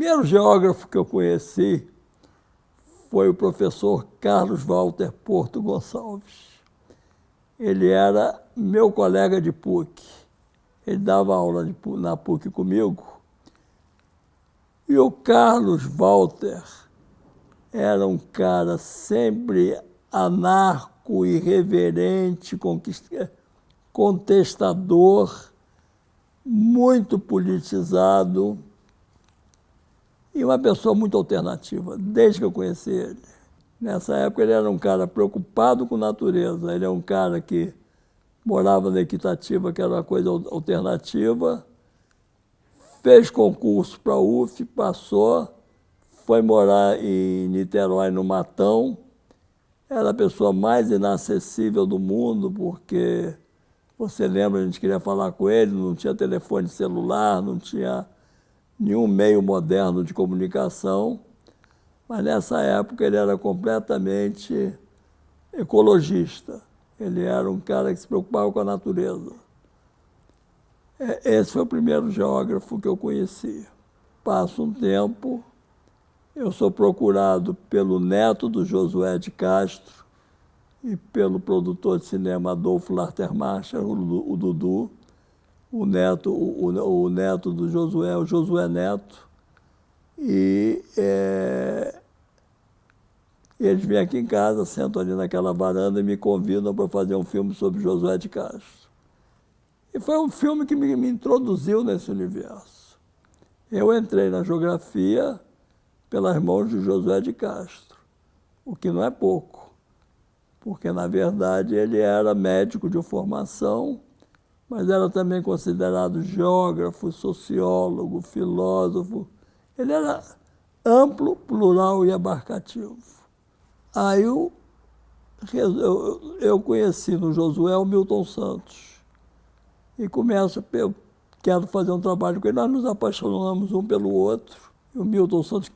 primeiro geógrafo que eu conheci foi o professor Carlos Walter Porto Gonçalves. Ele era meu colega de PUC. Ele dava aula na PUC comigo. E o Carlos Walter era um cara sempre anarco, irreverente, contestador, muito politizado e uma pessoa muito alternativa, desde que eu conheci ele. Nessa época ele era um cara preocupado com natureza, ele é um cara que morava na Equitativa, que era uma coisa alternativa, fez concurso para a UF, passou, foi morar em Niterói, no Matão. Era a pessoa mais inacessível do mundo, porque, você lembra, a gente queria falar com ele, não tinha telefone celular, não tinha nenhum meio moderno de comunicação, mas nessa época ele era completamente ecologista. Ele era um cara que se preocupava com a natureza. Esse foi o primeiro geógrafo que eu conheci. Passa um tempo, eu sou procurado pelo neto do Josué de Castro e pelo produtor de cinema Adolfo Lartermacher, o Dudu, o neto do Josué, o Josué Neto. E eles vêm aqui em casa, sentam ali naquela varanda e me convidam para fazer um filme sobre Josué de Castro. E foi um filme que me introduziu nesse universo. Eu entrei na geografia pelas mãos de Josué de Castro, o que não é pouco, porque, na verdade, ele era médico de formação, mas era também considerado geógrafo, sociólogo, filósofo. Ele era amplo, plural e abarcativo. Aí eu conheci no Josué o Milton Santos e eu quero fazer um trabalho com ele. Nós nos apaixonamos um pelo outro. E o Milton Santos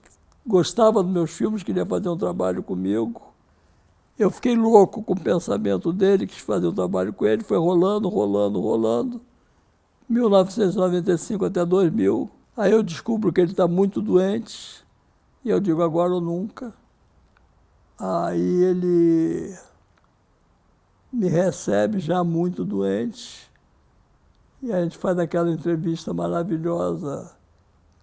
gostava dos meus filmes, queria fazer um trabalho comigo. Eu fiquei louco com o pensamento dele, quis fazer um trabalho com ele, foi rolando. 1995 até 2000. Aí eu descubro que ele está muito doente e eu digo, agora ou nunca. Aí ele me recebe já muito doente e a gente faz aquela entrevista maravilhosa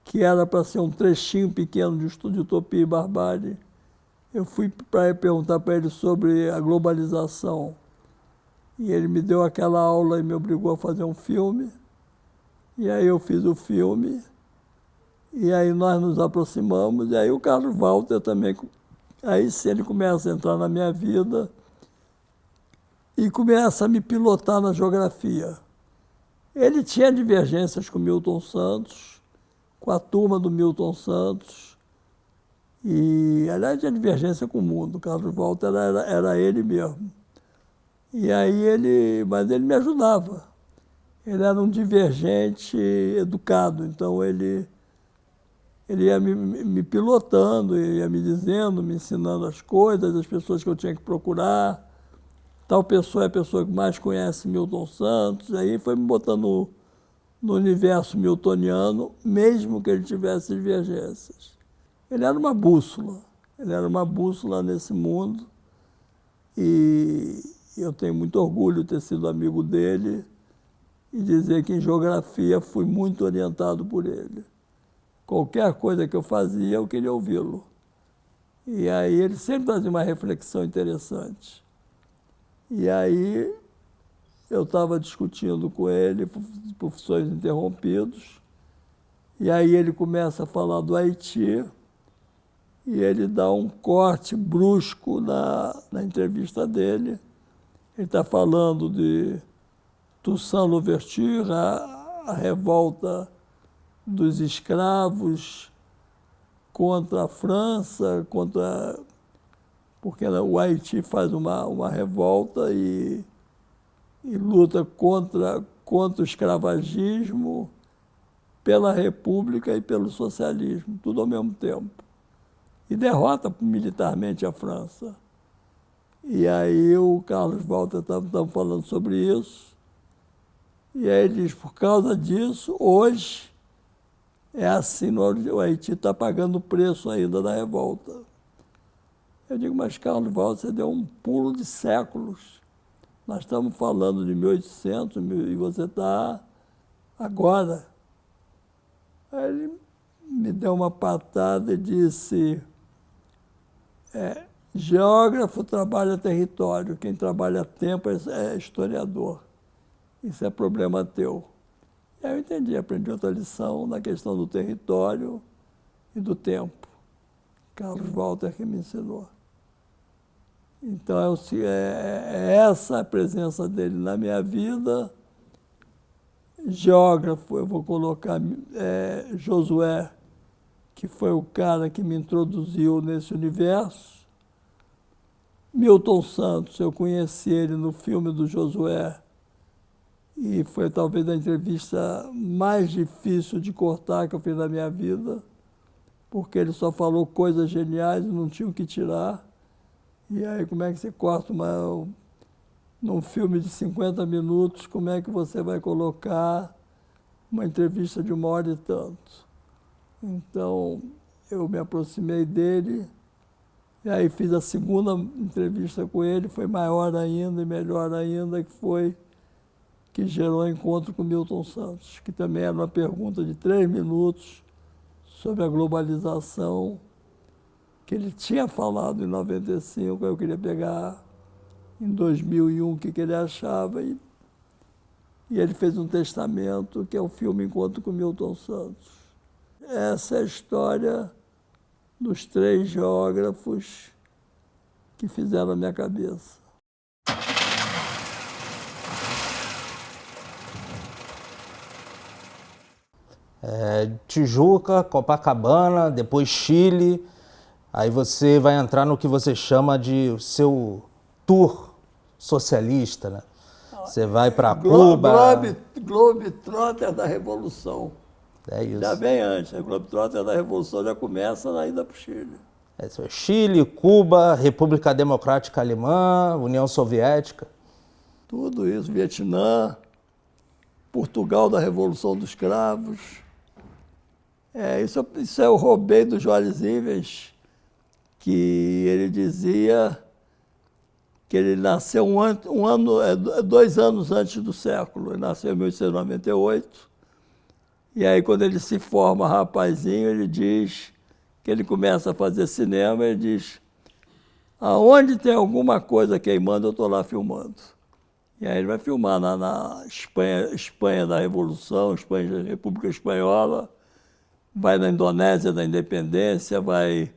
que era para ser um trechinho pequeno de Estudo de Utopia e Barbárie. Eu fui para perguntar para ele sobre a globalização e ele me deu aquela aula e me obrigou a fazer um filme. E aí eu fiz o filme e aí nós nos aproximamos e aí o Carlos Walter também, aí sim ele começa a entrar na minha vida e começa a me pilotar na geografia. Ele tinha divergências com Milton Santos, com a turma do Milton Santos, e, aliás, tinha divergência com o mundo. O Carlos Walter era ele mesmo. E aí mas ele me ajudava. Ele era um divergente educado, então ele ia me pilotando, ia me dizendo, me ensinando as coisas, as pessoas que eu tinha que procurar. Tal pessoa é a pessoa que mais conhece Milton Santos. Aí foi me botando no universo miltoniano, mesmo que ele tivesse divergências. Ele era uma bússola nesse mundo. E eu tenho muito orgulho de ter sido amigo dele e dizer que em geografia fui muito orientado por ele. Qualquer coisa que eu fazia, eu queria ouvi-lo. E aí ele sempre fazia uma reflexão interessante. E aí eu estava discutindo com ele, profissões interrompidos, e aí ele começa a falar do Haiti, e ele dá um corte brusco na entrevista dele. Ele está falando de Toussaint Louverture, a revolta dos escravos contra a França, porque o Haiti faz uma revolta e luta contra o escravagismo, pela República e pelo socialismo, tudo ao mesmo tempo. E derrota militarmente a França. E aí o Carlos Walter estava falando sobre isso, e aí ele diz, por causa disso, hoje, é assim, o Haiti está pagando o preço ainda da revolta. Eu digo, mas Carlos Waldo, você deu um pulo de séculos. Nós estamos falando de 1800 e você está agora. Aí ele me deu uma patada e disse, geógrafo trabalha território, quem trabalha tempo é historiador. Isso é problema teu. E aí eu entendi, aprendi outra lição na questão do território e do tempo. Carlos Walter que me ensinou. Então, é essa a presença dele na minha vida. Geógrafo, eu vou colocar Josué, que foi o cara que me introduziu nesse universo. Milton Santos, eu conheci ele no filme do Josué, e foi talvez a entrevista mais difícil de cortar que eu fiz na minha vida, porque ele só falou coisas geniais e não tinha o que tirar. E aí, como é que você corta num filme de 50 minutos, como é que você vai colocar uma entrevista de 1 hora e tanto? Então, eu me aproximei dele, e aí fiz a segunda entrevista com ele, foi maior ainda e melhor ainda, que gerou o encontro com Milton Santos, que também era uma pergunta de 3 minutos sobre a globalização, que ele tinha falado em 95, eu queria pegar em 2001 o que ele achava, e ele fez um testamento, que é o filme Encontro com Milton Santos. Essa é a história dos 3 geógrafos que fizeram a minha cabeça. Tijuca, Copacabana, depois Chile, aí você vai entrar no que você chama de seu tour socialista, né? Você vai para Cuba... Globetrotter da Revolução. É isso. Já bem antes, a Globetrotter da Revolução já começa na ida para o Chile. Chile, Cuba, República Democrática Alemã, União Soviética. Tudo isso, Vietnã, Portugal da Revolução dos Cravos. Isso eu roubei do Juarez Ives, que ele dizia que ele nasceu 2 anos antes do século. Ele nasceu em 1898. E aí, quando ele se forma rapazinho, ele diz que ele começa a fazer cinema, ele diz, aonde tem alguma coisa queimando, eu estou lá filmando. E aí ele vai filmar na Espanha da Revolução, República Espanhola, vai na Indonésia da Independência, vai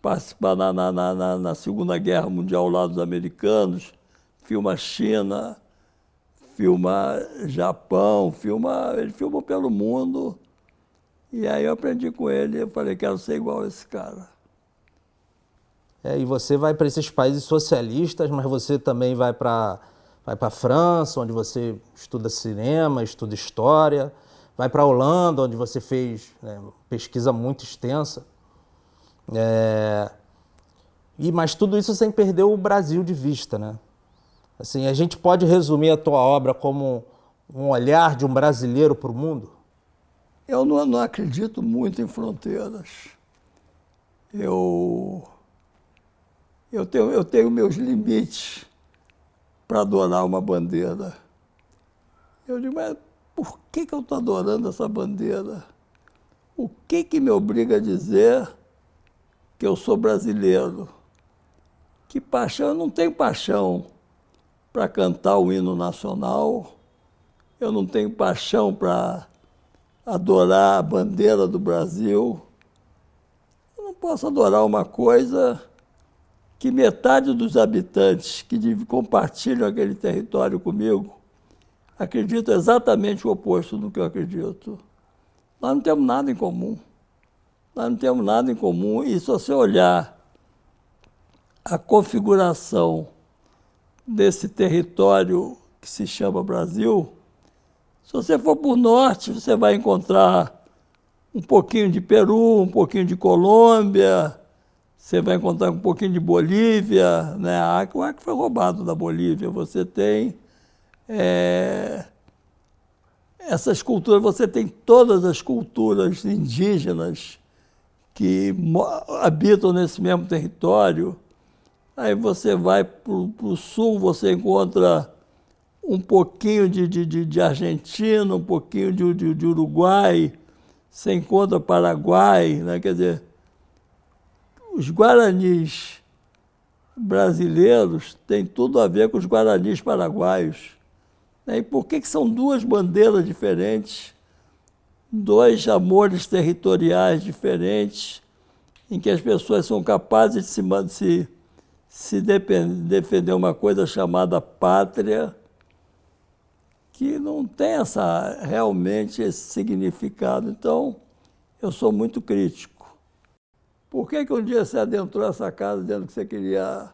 participar na Segunda Guerra Mundial ao lado dos americanos, filma China, filma Japão, ele filmou pelo mundo. E aí eu aprendi com ele, eu falei, quero ser igual a esse cara. E você vai para esses países socialistas, mas você também vai para a França, onde você estuda cinema, estuda história, vai para a Holanda, onde você fez pesquisa muito extensa. Mas tudo isso sem perder o Brasil de vista, né? Assim, a gente pode resumir a tua obra como um olhar de um brasileiro para o mundo? Eu não acredito muito em fronteiras. Eu tenho meus limites para adorar uma bandeira. Eu digo, mas por que eu estou adorando essa bandeira? O que me obriga a dizer que eu sou brasileiro? Que paixão? Eu não tenho paixão para cantar o hino nacional, eu não tenho paixão para adorar a bandeira do Brasil. Eu não posso adorar uma coisa que metade dos habitantes que compartilham aquele território comigo acreditam exatamente o oposto do que eu acredito. Nós não temos nada em comum. Nós não temos nada em comum. E se você olhar a configuração desse território que se chama Brasil, se você for para o norte, você vai encontrar um pouquinho de Peru, um pouquinho de Colômbia, você vai encontrar um pouquinho de Bolívia, né? O Acre foi roubado da Bolívia. Você tem essas culturas, você tem todas as culturas indígenas que habitam nesse mesmo território. Aí você vai para o sul, você encontra um pouquinho de Argentina, um pouquinho de Uruguai, você encontra Paraguai, né? Quer dizer, os guaranis brasileiros têm tudo a ver com os guaranis paraguaios. E por que são duas bandeiras diferentes, dois amores territoriais diferentes, em que as pessoas são capazes de se defender uma coisa chamada pátria, que não tem realmente esse significado. Então, eu sou muito crítico. Por que um dia você adentrou essa casa dizendo que você queria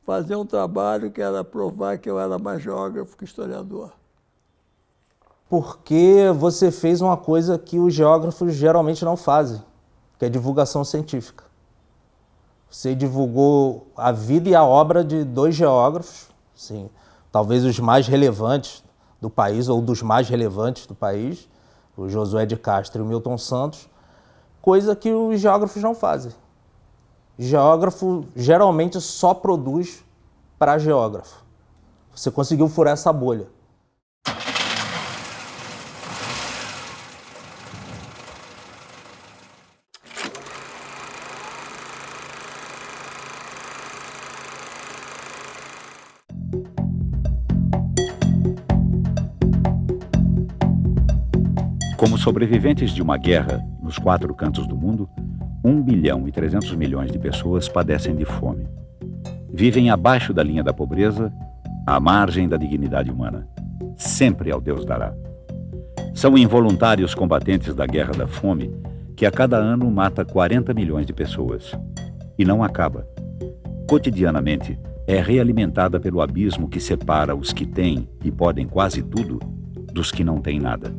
fazer um trabalho que era provar que eu era mais geógrafo que historiador? Porque você fez uma coisa que os geógrafos geralmente não fazem, que é divulgação científica. Você divulgou a vida e a obra de dois geógrafos, sim, talvez os mais relevantes do país, ou dos mais relevantes do país, o Josué de Castro e o Milton Santos, coisa que os geógrafos não fazem. Geógrafo geralmente só produz para geógrafo. Você conseguiu furar essa bolha. Como sobreviventes de uma guerra nos 4 cantos do mundo, 1,3 bilhão de pessoas padecem de fome. Vivem abaixo da linha da pobreza, à margem da dignidade humana. Sempre ao Deus dará. São involuntários combatentes da guerra da fome, que a cada ano mata 40 milhões de pessoas. E não acaba. Cotidianamente, é realimentada pelo abismo que separa os que têm e podem quase tudo dos que não têm nada.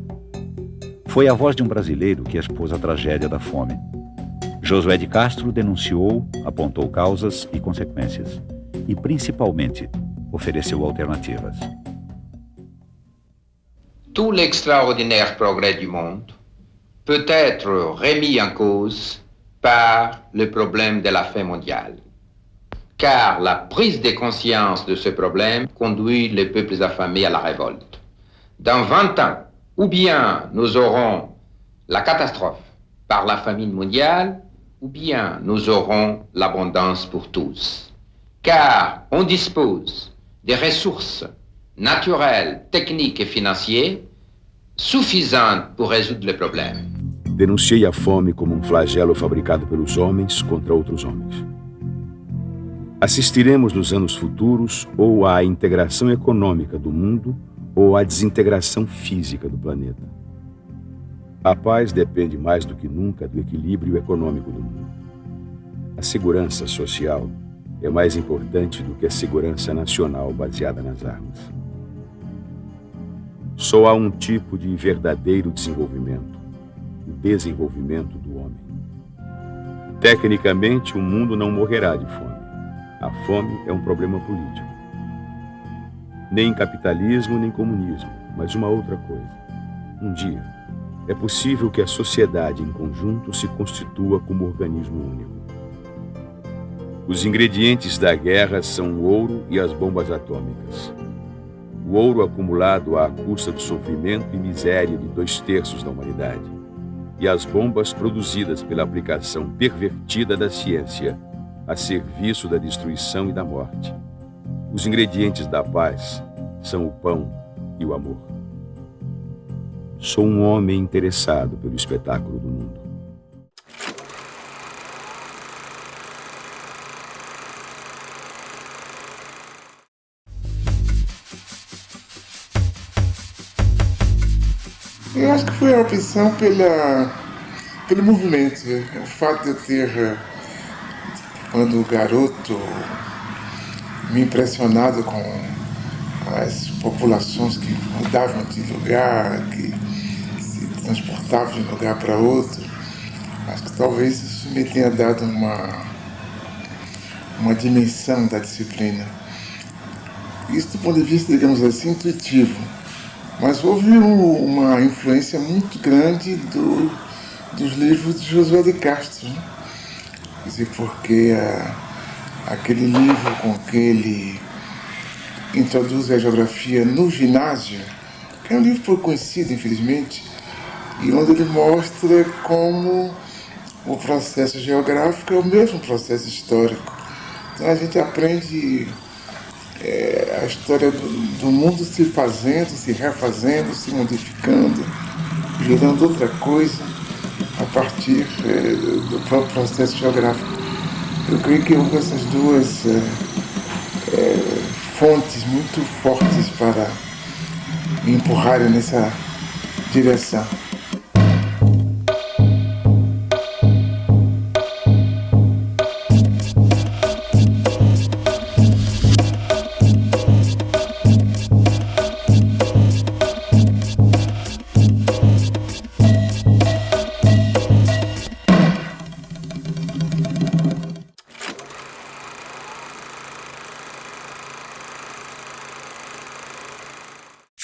Foi a voz de um brasileiro que expôs a tragédia da fome. Josué de Castro denunciou, apontou causas e consequências. E, principalmente, ofereceu alternativas. Tout l'extraordinaire progrès du monde peut être remis en cause par le problème de la faim mondiale. Car la prise de conscience de ce problème conduit les peuples affamés à la révolte. Dans 20 ans, ou bien nous aurons la catastrophe par la famine mondiale, ou bien nous aurons l'abondance pour tous. Car on dispose des ressources naturelles, techniques et financières suffisantes pour résoudre les problèmes. Denunciei a fome como um flagelo fabricado pelos homens contra outros homens. Assistiremos nos anos futuros ou à integração econômica do mundo ou à desintegração física do planeta. A paz depende mais do que nunca do equilíbrio econômico do mundo. A segurança social é mais importante do que a segurança nacional baseada nas armas. Só há um tipo de verdadeiro desenvolvimento, o desenvolvimento do homem. Tecnicamente, o mundo não morrerá de fome. A fome é um problema político. Nem capitalismo, nem comunismo, mas uma outra coisa. Um dia, é possível que a sociedade em conjunto se constitua como organismo único. Os ingredientes da guerra são o ouro e as bombas atômicas. O ouro acumulado à custa do sofrimento e miséria de 2/3 da humanidade. E as bombas produzidas pela aplicação pervertida da ciência a serviço da destruição e da morte. Os ingredientes da paz são o pão e o amor. Sou um homem interessado pelo espetáculo do mundo. Eu acho que foi a opção pelo movimento. O fato de eu ter, quando garoto, me impressionado com as populações que mudavam de lugar, que se transportavam de um lugar para outro. Acho que talvez isso me tenha dado uma dimensão da disciplina. Isso do ponto de vista, digamos assim, intuitivo. Mas houve uma influência muito grande dos livros de Josué de Castro, né? Quer dizer, porque aquele livro com que ele introduz a geografia no ginásio, que é um livro pouco conhecido, infelizmente, e onde ele mostra como o processo geográfico é o mesmo processo histórico. Então a gente aprende a história do mundo se fazendo, se refazendo, se modificando, virando outra coisa a partir do próprio processo geográfico. Eu creio que houve essas duas fontes muito fortes para me empurrarem nessa direção.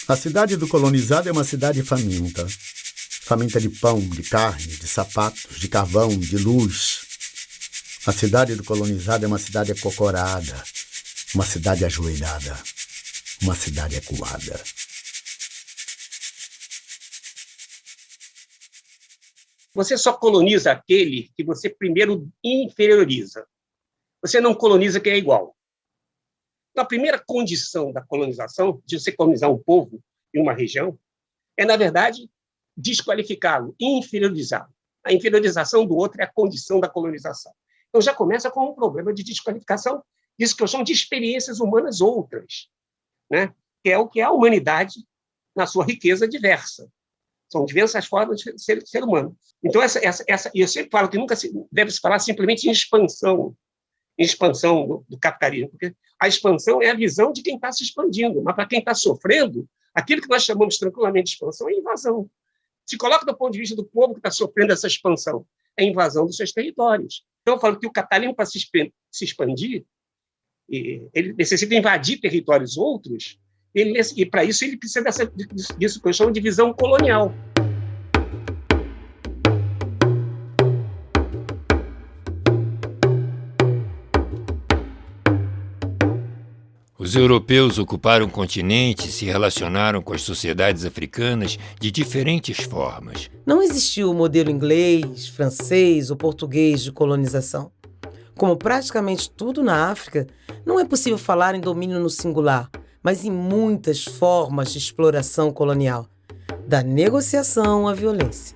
A cidade do colonizado é uma cidade faminta. Faminta de pão, de carne, de sapatos, de carvão, de luz. A cidade do colonizado é uma cidade acocorada, uma cidade ajoelhada, uma cidade acuada. Você só coloniza aquele que você primeiro inferioriza. Você não coloniza quem é igual. A primeira condição da colonização, de você colonizar um povo em uma região, é, na verdade, desqualificá-lo, inferiorizá-lo. A inferiorização do outro é a condição da colonização. Então, já começa com um problema de desqualificação, isso que eu chamo de experiências humanas outras, né? Que é o que é a humanidade na sua riqueza diversa. São diversas formas de ser humano. Então, eu sempre falo que nunca deve se falar simplesmente em expansão do capitalismo, porque a expansão é a visão de quem está se expandindo, mas para quem está sofrendo, aquilo que nós chamamos tranquilamente de expansão é invasão. Se coloca do ponto de vista do povo que está sofrendo essa expansão, é invasão dos seus territórios. Então, eu falo que o capitalismo, para se expandir, ele necessita invadir territórios outros, e para isso ele precisa disso que eu chamo de visão colonial. Os europeus ocuparam o continente e se relacionaram com as sociedades africanas de diferentes formas. Não existiu o modelo inglês, francês ou português de colonização. Como praticamente tudo na África, não é possível falar em domínio no singular, mas em muitas formas de exploração colonial, da negociação à violência.